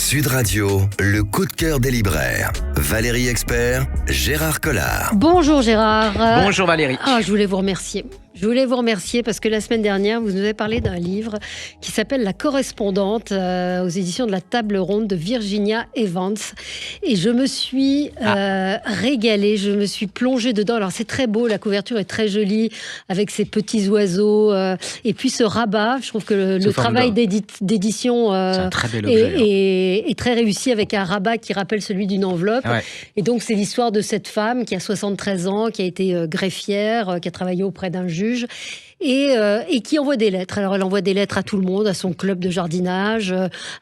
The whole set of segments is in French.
Sud Radio, le coup de cœur des libraires. Valérie Expert, Gérard Collard. Bonjour Gérard. Bonjour Valérie. Je voulais vous remercier. Je voulais vous remercier parce que la semaine dernière, vous nous avez parlé d'un livre qui s'appelle La correspondante aux éditions de la Table Ronde de Virginia Evans. Et je me suis régalée, je me suis plongée dedans. Alors c'est très beau, la couverture est très jolie avec ces petits oiseaux. Et puis ce rabat, je trouve que le travail d'édition est très réussi avec un rabat qui rappelle celui d'une enveloppe. Ouais. Et donc c'est l'histoire de cette femme qui a 73 ans, qui a été greffière, qui a travaillé auprès d'un juge. Et qui envoie des lettres. Alors elle envoie des lettres à tout le monde, à son club de jardinage,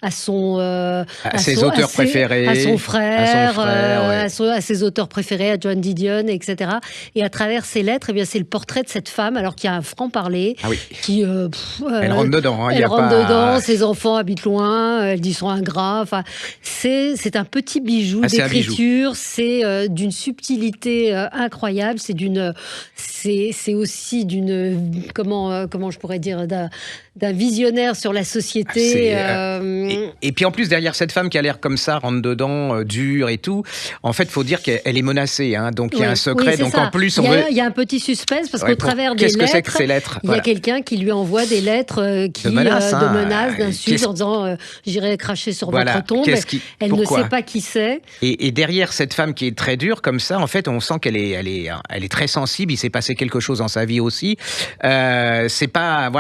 à ses auteurs préférés, à son frère, ouais. à ses auteurs préférés, à Joan Didion, etc. Et à travers ces lettres, eh bien c'est le portrait de cette femme, alors qui a un franc-parler, qui elle rentre dedans. Elle rentre dedans. Ses enfants habitent loin. Elle dit sont ingrats. Enfin, c'est un petit bijou d'écriture. C'est d'une subtilité incroyable. C'est aussi d'une comment je pourrais dire d'un visionnaire sur la société. Et puis en plus, derrière cette femme qui a l'air comme ça, rentre dedans, dure et tout, en fait, il faut dire qu'elle est menacée. Hein, donc il y a un secret. Donc ça. en plus, il y a un petit suspense parce qu'au travers des lettres, qu'est-ce que c'est que ces lettres ? Il y a quelqu'un qui lui envoie des lettres de menaces, d'insultes, en disant j'irai cracher sur votre tombe. Elle ne sait pas qui c'est. Et derrière cette femme qui est très dure comme ça, en fait, on sent qu'elle est très sensible. Il s'est passé quelque chose dans sa vie aussi. C'est pas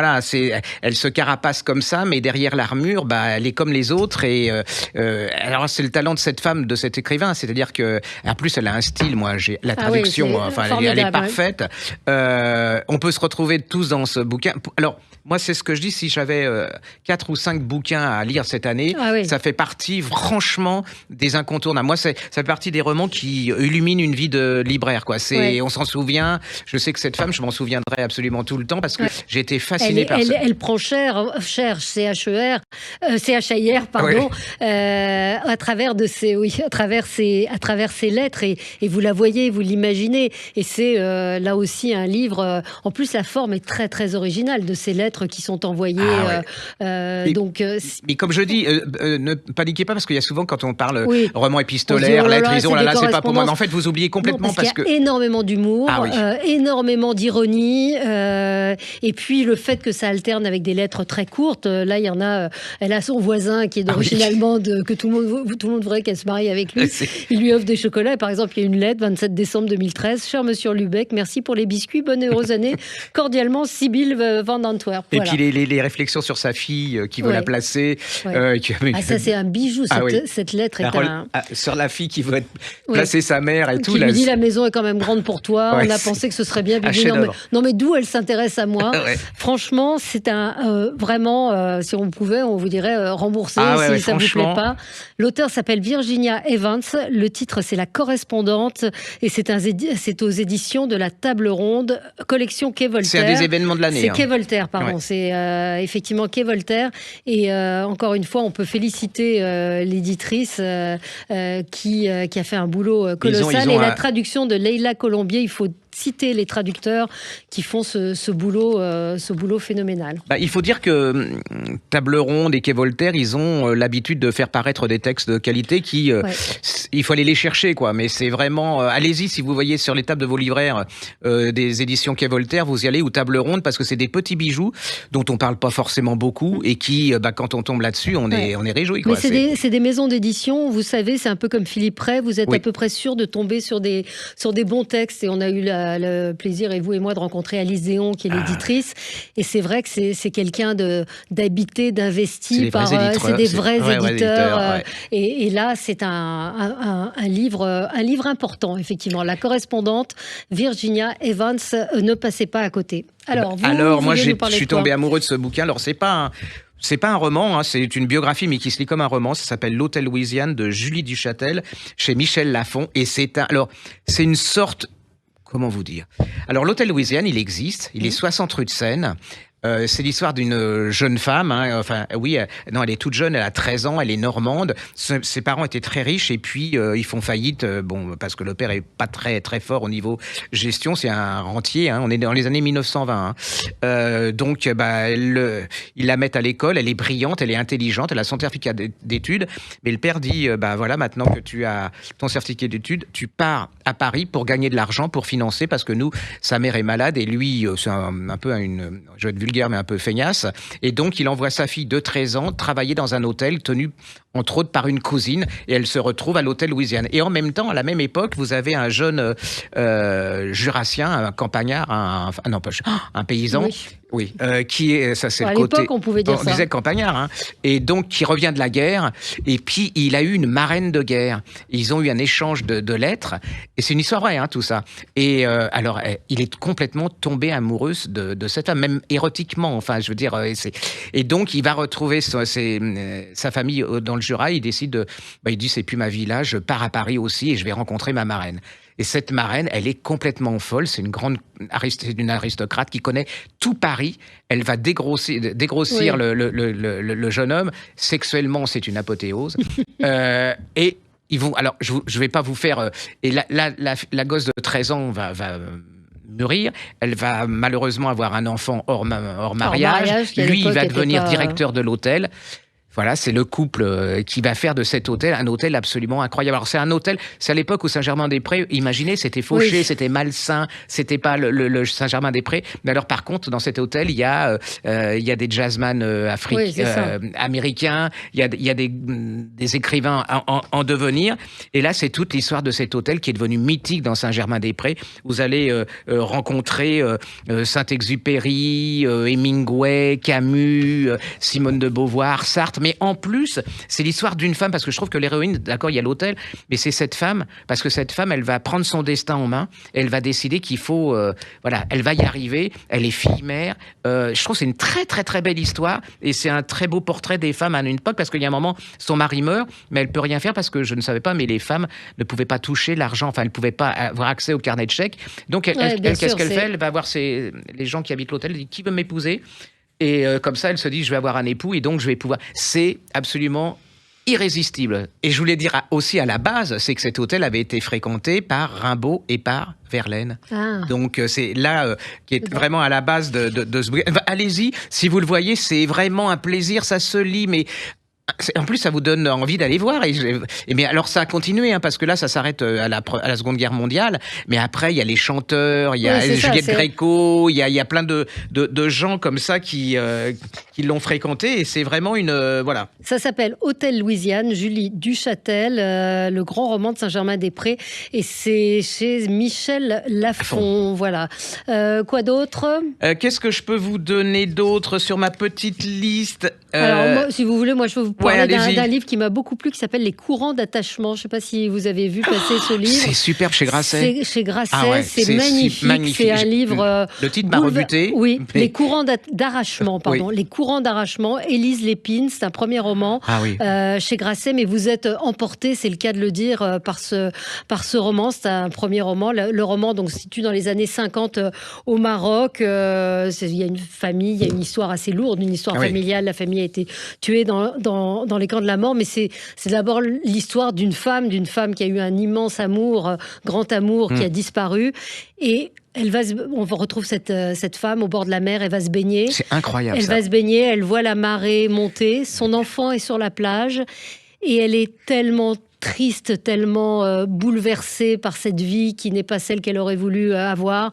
elle se carapace comme ça, mais derrière l'armure, elle est comme les autres. Et alors c'est le talent de cette femme, de cet écrivain, c'est-à-dire que en plus elle a un style. Moi, j'ai la traduction, elle est parfaite. On peut se retrouver tous dans ce bouquin. Alors moi, c'est ce que je dis. Si j'avais 4 ou 5 bouquins à lire cette année, ça fait partie franchement des incontournables. Moi, ça fait partie des romans qui illuminent une vie de libraire. On s'en souvient. Je sais que cette femme, je m'en souviendrai absolument tout le temps parce que j'ai été fasciné par ça. Elle prend cher, CHIR, pardon, à travers ses lettres et vous la voyez, vous l'imaginez. Et c'est là aussi un livre. En plus, la forme est très très originale de ces lettres qui sont envoyées. Mais comme je dis, ne paniquez pas parce qu'il y a souvent quand on parle roman épistolaire, lettres, c'est pas pour moi. Mais en fait, vous oubliez complètement parce qu'il y a énormément d'humour, énormément d'ironie, et puis le fait que ça alterne avec des lettres très courtes. Là, il y en a. Elle a son voisin qui est d'origine allemande, que tout le monde voudrait qu'elle se marie avec lui. Il lui offre des chocolats. Et par exemple, il y a une lettre, 27 décembre 2013. Cher Monsieur Lubeck, merci pour les biscuits. Bonne et heureuse année. Cordialement, Sibylle Van Antwerp. Et puis les réflexions sur sa fille qui veut la placer. Ça, c'est un bijou. Cette lettre est sur la fille qui veut placer sa mère et tout. Qui lui dit la maison est quand même grande pour toi. On a pensé que ce serait bien. Non, mais d'où elle s'intéresse à moi. Franchement, c'est vraiment, si on pouvait, on vous dirait rembourser si ça vous plaît pas. L'auteur s'appelle Virginia Evans. Le titre, c'est La correspondante. Et c'est aux éditions de la Table Ronde, collection Quai Voltaire. C'est un des événements de l'année. C'est Quai Voltaire, pardon. C'est effectivement Quai Voltaire. Et encore une fois, on peut féliciter l'éditrice qui a fait un boulot colossal. Et la traduction de Leila Colombier, il faut citer les traducteurs qui font ce boulot phénoménal. Il faut dire que Table Ronde et Quai Voltaire, ils ont l'habitude de faire paraître des textes de qualité qui, il faut aller les chercher, quoi. Mais c'est vraiment, allez-y si vous voyez sur les tables de vos libraires des éditions Quai Voltaire, vous y allez, ou Table Ronde, parce que c'est des petits bijoux dont on parle pas forcément beaucoup et qui, quand on tombe là-dessus, on est réjoui, quoi. Mais c'est des maisons d'édition, vous savez, c'est un peu comme Philippe Ray, vous êtes à peu près sûr de tomber sur des bons textes, et on a eu le plaisir, et vous et moi, de rencontrer Alice Zéon, qui est l'éditrice. Et c'est vrai que c'est quelqu'un d'habité, d'investi. C'est des vrais éditeurs. Et là, c'est un livre important, effectivement. La correspondante, Virginia Evans, ne passez pas à côté. Alors, moi, je suis tombé amoureux de ce bouquin. Alors, c'est pas un roman, c'est une biographie, mais qui se lit comme un roman. Ça s'appelle L'Hôtel Louisiane de Julie Duchâtel, chez Michel Lafon. Et c'est une sorte... Comment vous dire ? Alors, l'Hôtel Louisiane, il existe. Il est 60 rue de Seine. C'est l'histoire d'une jeune femme. Hein, enfin, oui, non, elle est toute jeune, elle a 13 ans, elle est normande. Ses parents étaient très riches et puis ils font faillite. Bon, parce que le père est pas très très fort au niveau gestion. C'est un rentier. Hein, on est dans les années 1920. Hein. Donc, ils la mettent à l'école. Elle est brillante, elle est intelligente, elle a son certificat d'études. Mais le père dit, voilà, maintenant que tu as ton certificat d'études, tu pars à Paris pour gagner de l'argent, pour financer, parce que nous, sa mère est malade et lui, c'est un peu je vais être vulgaire, mais un peu feignasse. Et donc, il envoie sa fille de 13 ans travailler dans un hôtel tenu, entre autres, par une cousine. Et elle se retrouve à l'hôtel Louisiane. Et en même temps, à la même époque, vous avez un jeune jurassien, un campagnard, un paysan. Oui, qui est, ça c'est à le côté. À l'époque, on pouvait dire ça. On disait campagnard, hein. Et donc qui revient de la guerre. Et puis il a eu une marraine de guerre. Ils ont eu un échange de lettres. Et c'est une histoire vraie, hein, tout ça. Et alors, il est complètement tombé amoureux de cette femme, même érotiquement. Enfin, je veux dire, et donc il va retrouver sa famille dans le Jura. Il décide il dit c'est plus ma vie là. Je pars à Paris aussi et je vais rencontrer ma marraine. Et cette marraine, elle est complètement folle. C'est une aristocrate qui connaît tout Paris. Elle va dégrossir oui. le jeune homme. Sexuellement, c'est une apothéose. Et ils vont. Alors, je vais pas vous faire. Et la gosse de 13 ans va mûrir. Elle va malheureusement avoir un enfant hors mariage. Lui, il va devenir directeur de l'hôtel. Voilà, c'est le couple qui va faire de cet hôtel un hôtel absolument incroyable. Alors, c'est un hôtel, c'est à l'époque où Saint-Germain-des-Prés, imaginez, c'était fauché, oui. C'était malsain, c'était pas le Saint-Germain-des-Prés. Mais alors, par contre, dans cet hôtel, il y a des jazzman américains, il y a des écrivains en devenir. Et là, c'est toute l'histoire de cet hôtel qui est devenu mythique dans Saint-Germain-des-Prés. Vous allez rencontrer Saint-Exupéry, Hemingway, Camus, Simone de Beauvoir, Sartre. Mais en plus, c'est l'histoire d'une femme, parce que je trouve que l'héroïne, d'accord, il y a l'hôtel, mais c'est cette femme, parce que cette femme, elle va prendre son destin en main, elle va décider qu'il faut, elle va y arriver, elle est fille-mère. Je trouve que c'est une très, très, très belle histoire, et c'est un très beau portrait des femmes à une époque, parce qu'il y a un moment, son mari meurt, mais elle peut rien faire, parce que je ne savais pas, mais les femmes ne pouvaient pas toucher l'argent, enfin, elles ne pouvaient pas avoir accès au carnet de chèques. Donc, qu'est-ce qu'elle fait ? Elle va voir les gens qui habitent l'hôtel, elle dit, qui veut m'épouser ? Et comme ça, elle se dit, je vais avoir un époux et donc je vais pouvoir... C'est absolument irrésistible. Et je voulais dire aussi à la base, c'est que cet hôtel avait été fréquenté par Rimbaud et par Verlaine. Ah. Donc c'est là qui est vraiment à la base de ce... Allez-y, si vous le voyez, c'est vraiment un plaisir, ça se lit, mais... En plus, ça vous donne envie d'aller voir. Mais alors, ça a continué, hein, parce que là, ça s'arrête à la Seconde Guerre mondiale. Mais après, il y a les chanteurs, il y a Juliette Gréco, il y a plein de gens comme ça qui l'ont fréquenté. Et c'est vraiment voilà. Ça s'appelle Hôtel Louisiane, Julie Duchâtel, le grand roman de Saint-Germain-des-Prés. Et c'est chez Michel Lafon. Voilà. Quoi d'autre ? Qu'est-ce que je peux vous donner d'autre sur ma petite liste ? Alors, moi, si vous voulez, je peux vous parler d'un livre qui m'a beaucoup plu, qui s'appelle Les courants d'attachement. Je ne sais pas si vous avez vu passer ce livre. C'est superbe chez Grasset. C'est chez Grasset, c'est magnifique. C'est un livre... Le titre m'a rebuté. Oui, mais... Les courants d'arrachement, pardon. Oui. Les courants d'arrachement. Élise Lépine, c'est un premier roman chez Grasset, mais vous êtes emporté, c'est le cas de le dire, par ce roman. C'est un premier roman. Le roman donc, se situe dans les années 50 au Maroc. Il y a une famille, il y a une histoire assez lourde, une histoire familiale. La famille a été tuée dans les camps de la mort, mais c'est d'abord l'histoire d'une femme qui a eu un immense amour, grand amour, qui a disparu. Et on retrouve cette femme au bord de la mer, elle va se baigner. C'est incroyable. Elle va se baigner, elle voit la marée monter, son enfant est sur la plage, et elle est tellement triste, tellement bouleversée par cette vie qui n'est pas celle qu'elle aurait voulu avoir.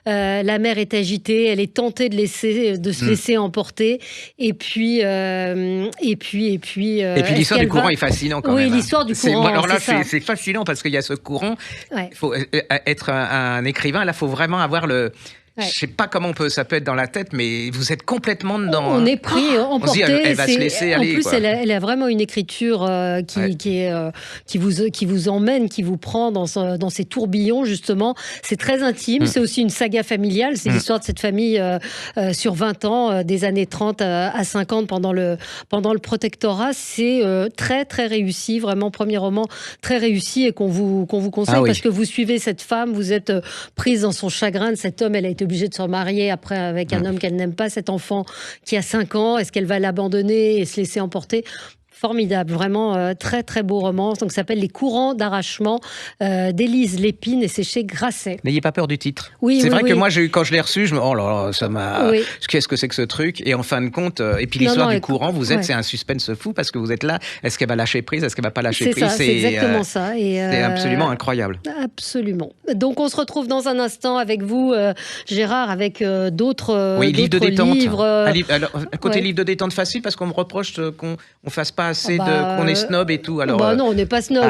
La mer est agitée, elle est tentée de se laisser emporter. Et puis l'histoire du courant est fascinante quand même. Oui, l'histoire du courant. Alors là, c'est fascinant parce qu'il y a ce courant. Il faut être un écrivain. Là, il faut vraiment avoir le. Je ne sais pas comment ça peut être dans la tête, mais vous êtes complètement dedans. On est pris, emporté. Elle va se laisser aller. En plus, elle a vraiment une écriture qui vous emmène, qui vous prend dans ces tourbillons, justement. C'est très intime. C'est aussi une saga familiale. C'est l'histoire de cette famille sur 20 ans, des années 30 à 50 pendant le protectorat. C'est très, très réussi. Vraiment, premier roman très réussi et qu'on vous conseille parce que vous suivez cette femme, vous êtes prise dans son chagrin de cet homme. Elle a été obligée de se remarier après avec un homme qu'elle n'aime pas, cet enfant qui a 5 ans, est-ce qu'elle va l'abandonner et se laisser emporter? Formidable, vraiment très très beau roman. Donc ça s'appelle Les courants d'arrachement d'Élise Lépine et c'est chez Grasset. N'ayez pas peur du titre. Oui, c'est oui, vrai oui. que moi, quand je l'ai reçu, oh là là, ça m'a. Oui. Qu'est-ce que c'est que ce truc? Et en fin de compte, et puis l'histoire du courant, c'est un suspense fou parce que vous êtes là. Est-ce qu'elle va lâcher prise? Est-ce qu'elle va pas lâcher prise? C'est exactement ça. C'est absolument incroyable. Absolument. Donc on se retrouve dans un instant avec vous, Gérard, avec d'autres livres de détente. Livres. Alors, côté livre de détente facile parce qu'on me reproche qu'on fasse pas assez qu'on est snob et tout. Alors, non, on n'est pas snob.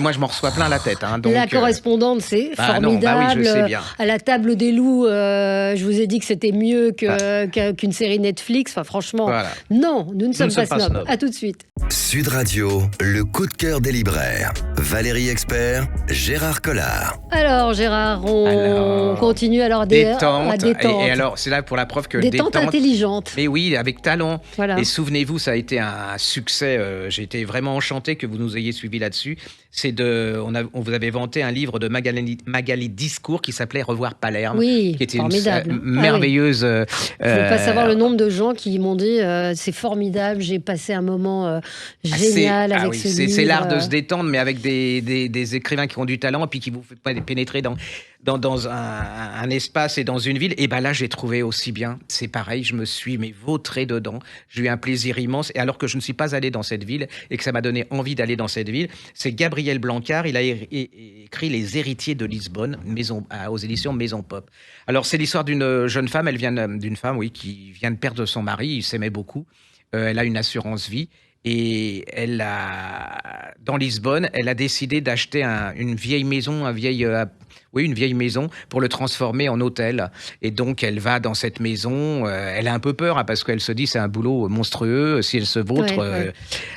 Moi, je m'en reçois plein la tête. Donc, la correspondante, c'est formidable. Oui, je sais bien. À la table des loups, je vous ai dit que c'était mieux qu'une série Netflix. Enfin, franchement, non, nous ne sommes pas snobs. À tout de suite. Sud Radio, le coup de cœur des libraires. Valérie Expert, Gérard Collard. Alors, Gérard, on continue à détente. Et alors, c'est là pour la preuve que détente intelligente. Mais oui, avec talent. Voilà. Et souvenez-vous, ça a été un succès. J'ai été vraiment enchanté que vous nous ayez suivis là-dessus. On vous avait vanté un livre de Magali Discours qui s'appelait Revoir Palerme. Oui, qui était formidable. Une merveilleuse. Il ne faut pas savoir le nombre de gens qui m'ont dit c'est formidable, j'ai passé un moment génial avec ce livre. C'est l'art de se détendre, mais avec des écrivains qui ont du talent et puis qui vous font pénétrer dans un espace et dans une ville. Et là, j'ai trouvé aussi bien. C'est pareil, je me suis vautré dedans. J'ai eu un plaisir immense. Et alors que je ne suis pas allé dans cette ville et que ça m'a donné envie d'aller dans cette ville, c'est Gabriel Blancard. Il a écrit Les Héritiers de Lisbonne, aux éditions Maison Pop. Alors, c'est l'histoire d'une jeune femme. Elle vient d'une femme, qui vient de perdre son mari. Il s'aimait beaucoup. Elle a une assurance vie. Et dans Lisbonne, elle a décidé d'acheter une vieille maison, une vieille maison pour le transformer en hôtel. Et donc, elle va dans cette maison. Elle a un peu peur parce qu'elle se dit c'est un boulot monstrueux. Si elle se vautre,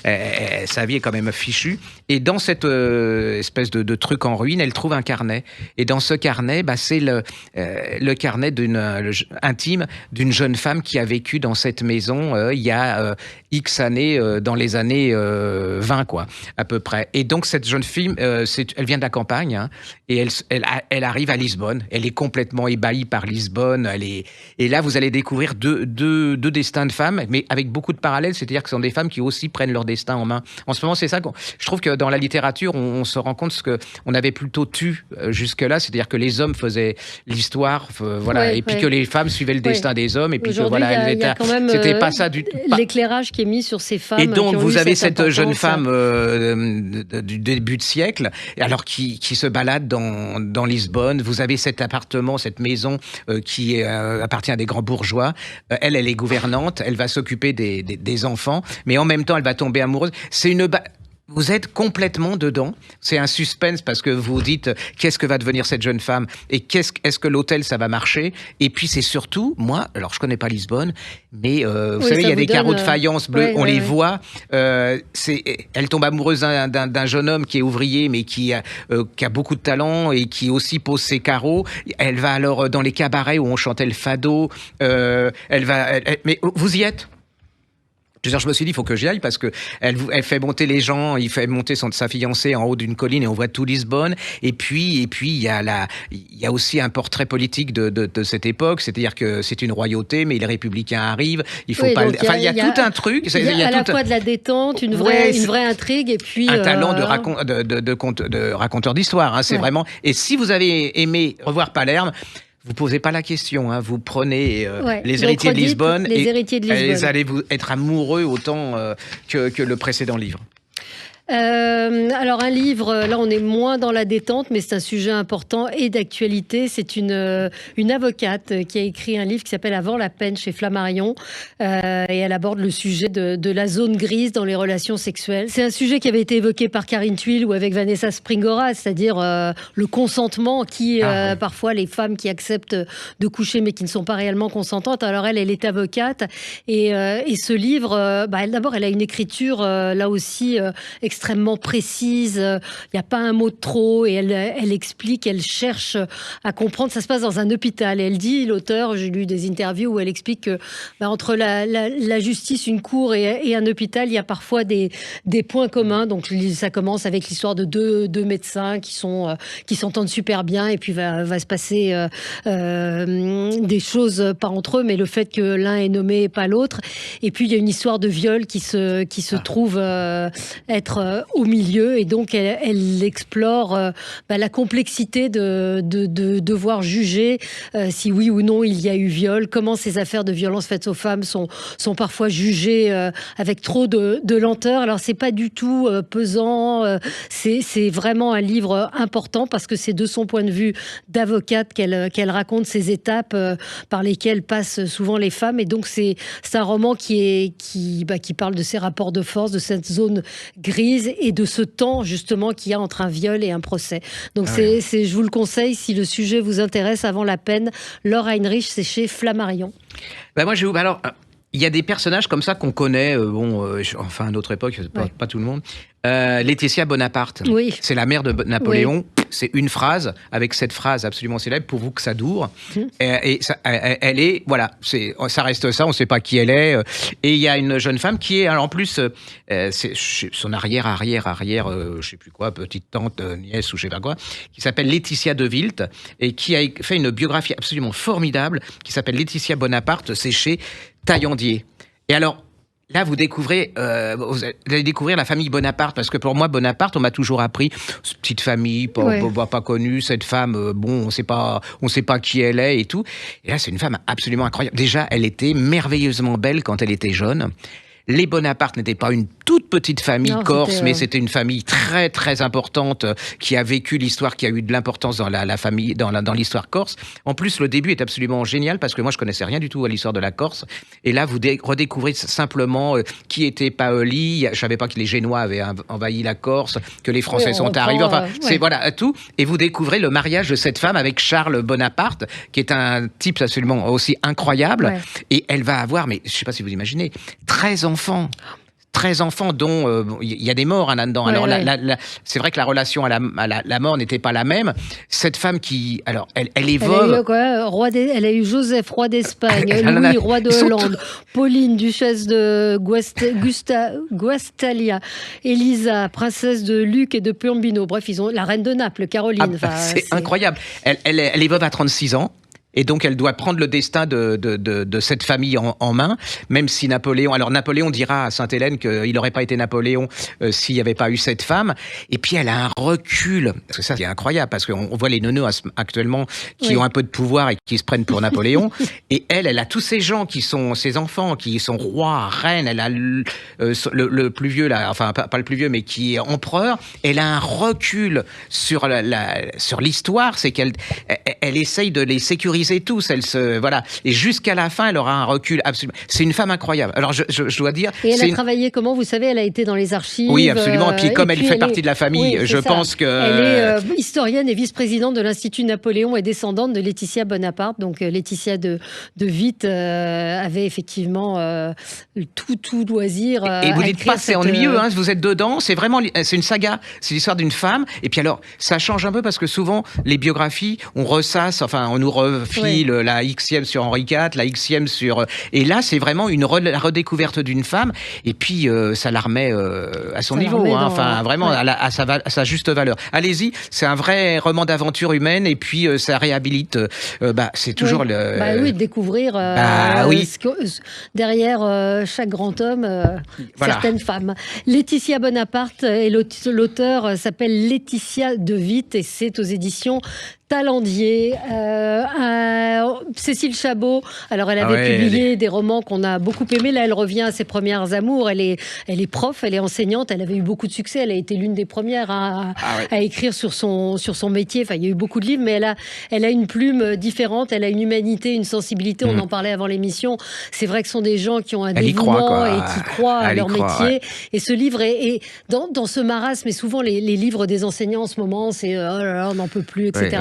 sa vie est quand même fichue. Et dans cette espèce de truc en ruine, elle trouve un carnet. Et dans ce carnet, c'est le carnet intime d'une jeune femme qui a vécu dans cette maison il y a X années, dans les années 20, à peu près. Et donc, cette jeune fille, elle vient de la campagne, et elle arrive à Lisbonne. Elle est complètement ébahie par Lisbonne. Et là, vous allez découvrir deux destins de femmes, mais avec beaucoup de parallèles. C'est-à-dire que ce sont des femmes qui aussi prennent leur destin en main. En ce moment, c'est ça. Je trouve que dans la littérature, on se rend compte qu'on avait plutôt jusque-là. C'est-à-dire que les hommes faisaient l'histoire, puis que les femmes suivaient le destin des hommes. Et puis c'était pas ça du tout. L'éclairage qui est mis sur ces femmes. Et donc, vous avez cette jeune femme du début de siècle, alors qui se balade dans Lisbonne. Vous avez cet appartement, cette maison qui appartient à des grands bourgeois. Elle est gouvernante. Elle va s'occuper des enfants, mais en même temps, elle va tomber amoureuse. Vous êtes complètement dedans. C'est un suspense parce que vous dites qu'est-ce que va devenir cette jeune femme et est-ce que l'hôtel ça va marcher. Et puis c'est surtout, alors je connais pas Lisbonne, mais vous savez il y a des carreaux de faïence bleus, on les voit. Elle tombe amoureuse d'un jeune homme qui est ouvrier mais qui a beaucoup de talent et qui aussi pose ses carreaux. Elle va alors dans les cabarets où on chantait le fado. Mais vous y êtes? Je me suis dit, il faut que j'y aille parce que elle fait monter les gens, il fait monter sa fiancée en haut d'une colline et on voit tout Lisbonne. Et puis il y a aussi un portrait politique de cette époque, c'est-à-dire que c'est une royauté, mais les républicains arrivent. Il faut pas. Enfin, il y a tout un truc. Il y a à la fois de la détente, une vraie intrigue et puis un talent de raconteur d'histoire. C'est vraiment. Et si vous avez aimé Revoir Palerme. Vous posez pas la question, vous prenez Les Héritiers de Lisbonne et vous allez être amoureux autant que le précédent livre. Alors un livre, là on est moins dans la détente, mais c'est un sujet important et d'actualité. C'est une avocate qui a écrit un livre qui s'appelle Avant la peine chez Flammarion et elle aborde le sujet de la zone grise dans les relations sexuelles. C'est un sujet qui avait été évoqué par Karine Thuil ou avec Vanessa Springora, c'est-à-dire le consentement parfois les femmes qui acceptent de coucher mais qui ne sont pas réellement consentantes. Alors elle est avocate et ce livre, d'abord elle a une écriture là aussi extrêmement précise. Il n'y a pas un mot de trop. Et elle explique, elle cherche à comprendre. Ça se passe dans un hôpital. Et elle dit, l'auteur, j'ai lu des interviews où elle explique que entre la justice, une cour et un hôpital, il y a parfois des points communs. Donc ça commence avec l'histoire de deux médecins qui s'entendent super bien. Et puis va se passer des choses par entre eux, mais le fait que l'un est nommé et pas l'autre. Et puis il y a une histoire de viol qui se trouve être au milieu, et donc elle explore la complexité de devoir juger si oui ou non il y a eu viol, comment ces affaires de violence faites aux femmes sont parfois jugées avec trop de lenteur. Alors c'est pas du tout pesant, c'est vraiment un livre important parce que c'est de son point de vue d'avocate qu'elle raconte ces étapes par lesquelles passent souvent les femmes, et donc c'est un roman qui parle de ces rapports de force, de cette zone grise et de ce temps justement qu'il y a entre un viol et un procès. Donc je vous le conseille si le sujet vous intéresse avant la peine. Laure Heinrich, c'est chez Flammarion. Alors, il y a des personnages comme ça qu'on connaît, enfin à notre époque, pas tout le monde. Laetitia Bonaparte, c'est la mère de Napoléon. Oui. C'est une phrase, avec cette phrase absolument célèbre, pour vous que ça dure. Et ça, elle est, voilà, ça reste ça, on ne sait pas qui elle est. Et il y a une jeune femme qui est, alors en plus, c'est son arrière, je ne sais plus quoi, petite tante, nièce ou je ne sais pas quoi, qui s'appelle Laetitia de Wilt, et qui a fait une biographie absolument formidable, qui s'appelle Laetitia Bonaparte, c'est chez Taillandier. Et alors, là, vous allez découvrir la famille Bonaparte, parce que pour moi, Bonaparte, on m'a toujours appris, petite famille, pas connue, cette femme, on sait pas qui elle est et tout. Et là, c'est une femme absolument incroyable. Déjà, elle était merveilleusement belle quand elle était jeune. Les Bonaparte n'étaient pas une toute petite famille corse, mais c'était une famille très très importante qui a vécu l'histoire, qui a eu de l'importance dans la famille, dans l'histoire corse. En plus, le début est absolument génial parce que moi je connaissais rien du tout à l'histoire de la Corse. Et là, vous redécouvrez simplement qui était Paoli. Je savais pas que les Génois avaient envahi la Corse, que les Français sont arrivés. Enfin, c'est voilà tout. Et vous découvrez le mariage de cette femme avec Charles Bonaparte, qui est un type absolument aussi incroyable. Ouais. Et elle va avoir, mais je sais pas si vous imaginez, 13 enfants, dont il y a des morts là-dedans. Alors, c'est vrai que la relation à la mort n'était pas la même. Cette femme qui, alors, elle est veuve. Elle a eu Joseph, roi d'Espagne, Louis, roi de Hollande, Pauline, duchesse de Guastalia, Elisa, princesse de Luc et de Piombino. Bref, ils ont la reine de Naples, Caroline. C'est incroyable. Elle est veuve à 36 ans. Et donc, elle doit prendre le destin de cette famille en main, même si Napoléon dira à Sainte-Hélène qu'il n'aurait pas été Napoléon s'il n'y avait pas eu cette femme. Et puis, elle a un recul. Parce que ça, c'est incroyable, parce qu'on voit les neuneux actuellement qui ont un peu de pouvoir et qui se prennent pour Napoléon. Et elle a tous ces gens qui sont ses enfants, qui sont rois, reines. Elle a le plus vieux, là, enfin, pas le plus vieux, mais qui est empereur. Elle a un recul sur l'histoire. C'est qu'elle essaye de les sécuriser tous, et jusqu'à la fin, elle aura un recul absolument. C'est une femme incroyable. Alors, je dois dire. Et elle a travaillé comment? Vous savez, elle a été dans les archives. Oui, absolument. Et puis, comme elle fait partie de la famille, je pense que. Elle est historienne et vice-présidente de l'Institut Napoléon et descendante de Laetitia Bonaparte. Donc, Laetitia de Witt avait effectivement tout loisir. Et vous dites pas, c'est ennuyeux, hein, vous êtes dedans. C'est vraiment, c'est une saga. C'est l'histoire d'une femme. Et puis alors, ça change un peu parce que souvent, les biographies, on ressasse, enfin, on nous la Xème sur Henri IV, la Xème sur... Et là, c'est vraiment la redécouverte d'une femme. Et puis, ça la remet à son niveau. Enfin, vraiment, à sa juste valeur. Allez-y, c'est un vrai roman d'aventure humaine. Et puis, ça réhabilite... c'est toujours le... découvrir derrière chaque grand homme, certaines femmes. Laetitia Bonaparte et l'auteur s'appelle Laetitia de Witt et c'est aux éditions Taillandier. Cécile Chabot, alors elle avait publié des romans qu'on a beaucoup aimés. Là, elle revient à ses premières amours. Elle est prof, elle est enseignante. Elle avait eu beaucoup de succès. Elle a été l'une des premières à écrire sur son métier. Enfin, il y a eu beaucoup de livres, mais elle a une plume différente. Elle a une humanité, une sensibilité. On en parlait avant l'émission. C'est vrai que ce sont des gens qui ont un dévouement et qui croient à leur métier. Ouais. Et ce livre est dans ce marasme. Et souvent, les livres des enseignants en ce moment, c'est oh là là, on n'en peut plus, etc.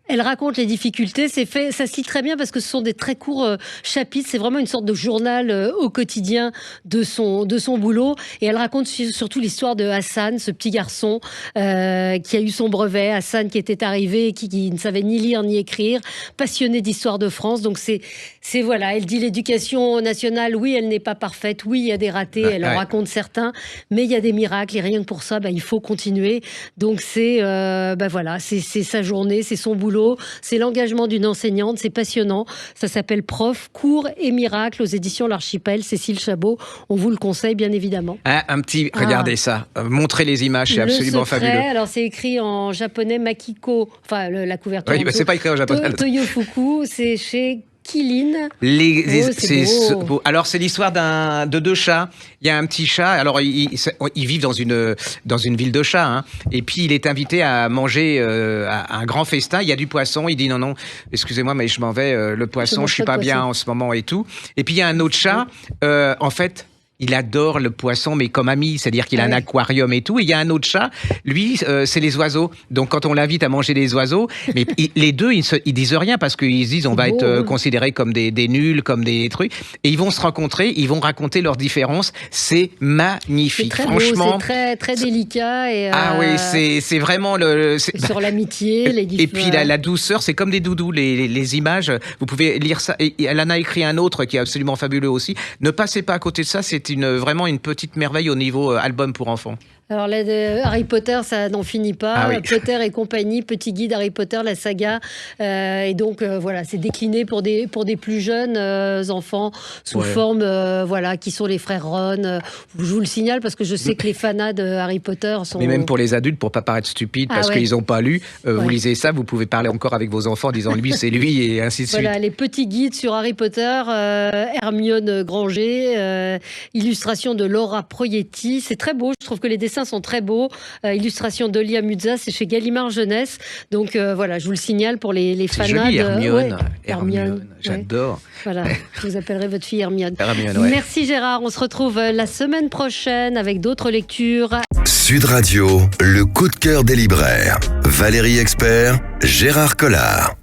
Elle raconte les difficultés, ça se lit très bien parce que ce sont des très courts chapitres, c'est vraiment une sorte de journal au quotidien de son boulot, et elle raconte surtout l'histoire de Hassan, ce petit garçon qui a eu son brevet, Hassan qui était arrivé et qui ne savait ni lire ni écrire, passionné d'histoire de France. Donc c'est voilà, elle dit l'éducation nationale, oui, elle n'est pas parfaite, oui, il y a des ratés, elle en raconte certains, mais il y a des miracles et rien que pour ça, il faut continuer. Donc c'est voilà, c'est sa journée, c'est son boulot. C'est l'engagement d'une enseignante, c'est passionnant. Ça s'appelle Prof, cours et miracles aux éditions L'Archipel. Cécile Chabot, on vous le conseille bien évidemment. Regardez ça, montrez les images, c'est absolument fabuleux. Alors c'est écrit en japonais Makiko, enfin la couverture. Oui, c'est pas écrit en japonais. Toyofuku, c'est chez Kilin. Alors c'est l'histoire de deux chats. Il y a un petit chat. Alors ils vivent dans une ville de chats. Hein. Et puis il est invité à manger à un grand festin. Il y a du poisson. Il dit non, excusez-moi, mais je m'en vais. Le poisson, je suis pas bien en ce moment et tout. Et puis il y a un autre chat. En fait, il adore le poisson, mais comme ami, c'est-à-dire qu'il a un aquarium et tout. Et il y a un autre chat, lui, c'est les oiseaux. Donc quand on l'invite à manger des oiseaux, mais les deux, ils disent rien parce qu'ils se disent on va être considérés comme des nuls, comme des trucs. Et ils vont se rencontrer, ils vont raconter leurs différences. C'est magnifique, franchement. C'est très très délicat. Et c'est vraiment sur l'amitié, les différences. Et puis la douceur, c'est comme des doudous, les images. Vous pouvez lire ça. Et elle en a écrit un autre qui est absolument fabuleux aussi. Ne passez pas à côté de ça. C'est vraiment une petite merveille au niveau album pour enfants. Alors, Harry Potter, ça n'en finit pas. Potter et compagnie, petit guide Harry Potter, la saga. Et donc, voilà, c'est décliné pour des plus jeunes enfants sous forme, qui sont les frères Ron. Je vous le signale parce que je sais que les fanas de Harry Potter sont... Mais même pour les adultes, pour ne pas paraître stupides, parce qu'ils n'ont pas lu, vous lisez ça, vous pouvez parler encore avec vos enfants en disant lui, c'est lui, et ainsi de suite. Voilà, les petits guides sur Harry Potter, Hermione Granger, illustration de Laura Proietti. C'est très beau, je trouve que les dessins sont très beaux. Illustration d'Olia Muzza, c'est chez Gallimard Jeunesse. Donc voilà, je vous le signale pour les fanats. C'est joli, Hermione, j'adore. Voilà, je vous appellerai votre fille Hermione. Merci Gérard, on se retrouve la semaine prochaine avec d'autres lectures. Sud Radio, le coup de cœur des libraires. Valérie Expert, Gérard Collard.